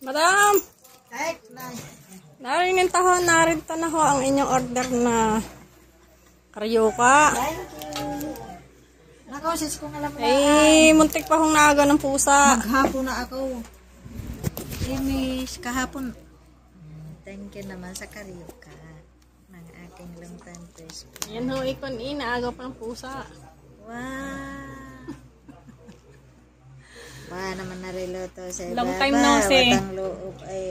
Madam! Narito na ho ang inyong order na karyoka. Nakawasis ko nga lang Muntik pa hong naaga ng pusa. maghapon na ako. Miss, kahapon. Thank you naman sa karyoka ng aking long time Facebook. Yan ho, ikon naaga pa ng pusa. Wow! Wala naman nariloto sa iba. Long time no see. Watang loob ay...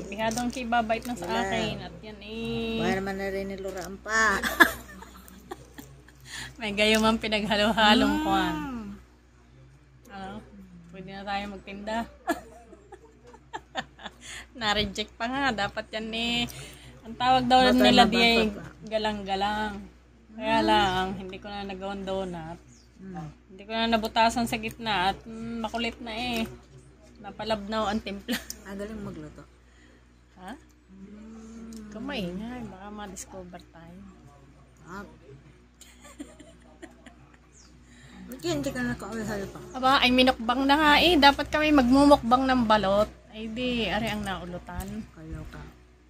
Pihadong kibabait na sa akin. At yan Wala naman na rin niluraan pa. may gayo man pinaghalo-halong kuwan. Ano? Pwede na tayo magtinda. Na-reject pa nga. Dapat yan ang tawag daw nila di ay galang-galang. Kaya lang, hindi ko na nagawang donut. Hindi ko na nabutasan sa gitna at makulit na Napalabnaw ang timpla. Galing magluto. Ha? Kumaingay. Baka ma-discover tayo. Hindi ka nakauhal pa. Aba, ay minukbang na nga Dapat kami magmumukbang ng balot. Ay di, ari ang naulutan. Karyoka.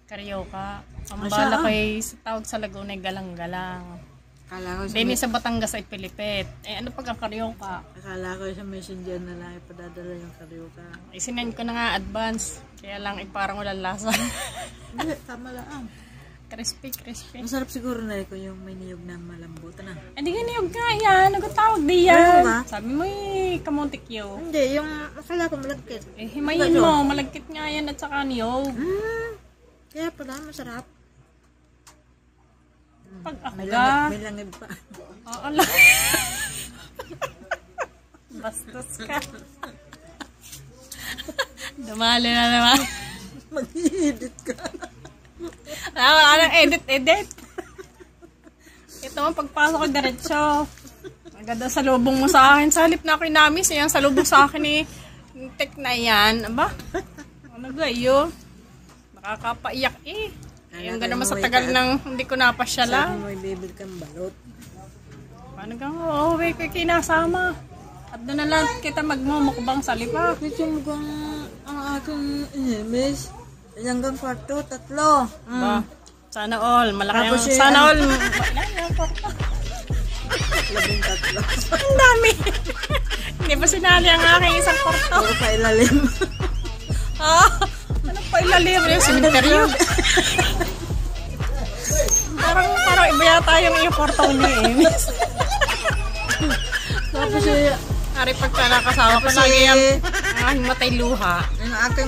Karyoka. Ang bala ko sa tawag sa Laguna ay galang-galang. Akala ko sa, Dini sa Batangas ay pilipit. Ano pag ang karyoka? akala ko sa messenger na lang ipadadala yung karyoka. Isinend ko na nga advance. Kaya lang parang walang lasa. Hindi, tama lang. Crispy. Masarap siguro na kung yung may niyog na malambot na. Hindi nga niyog nga yan. Nagtawag di yan. Ba? Sabi mo kamuntik yo. Hindi, yung akala ko malagkit. Himayin mo. Malagkit nga yan at saka niyog. Kaya pala masarap. Pag ako May langib pa. Oo lang. Bastos ka. Dumali na naman. Mag-i-edit ka. Wala nang edit. Ito man pagpasok ko diretso. Agad sa lubong mo sa akin. Sa halip na ako inamis. Yan sa lubong sa akin tek na yan. Aba? Ano gayo? Nakakapaiyak yung gano'n sa tagal ng hindi ko napasyalan. Sabi mo i-baby kang balot. Paano kang uuwi ko kinasama? At doon na lang kita magmumukbang sa lipa. Ito mukhang ang aking inimis. Hanggang kwarto, 3. Ba? Sana all. Malaki ang... Tapos Sana all. 13. Ang dami. Hindi ba sinali ang aking isang kwarto? Puro pa ilalim. Ano pa ilalim? Yung cemetery? Parang iba yata yung kwarto ni Tapos Ari pagka nakasama ko lagi ang aking matay luha. yung aking